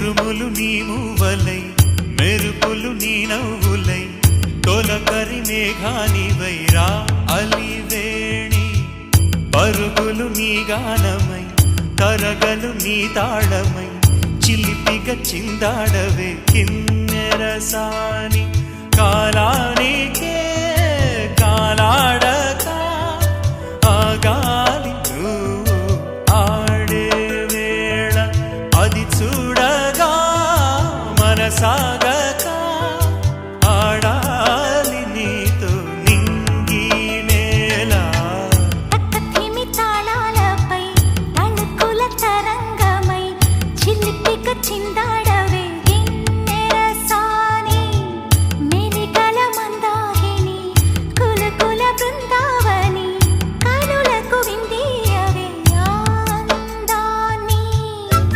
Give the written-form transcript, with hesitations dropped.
ఉరుములు నీ మూవలై మెరుపులు నీ నవ్వులై తొలకరి మేఘానివైరా అలివేణి పరుగులు నీ గానమై తరగలు నీ తాళమై చిలిపిగ చిందాడవే కిన్నెరసాని కాలానికే కాలాడక ఆగాలి నువ్వు ఆడే వేళ అది చూడగా మనసాగ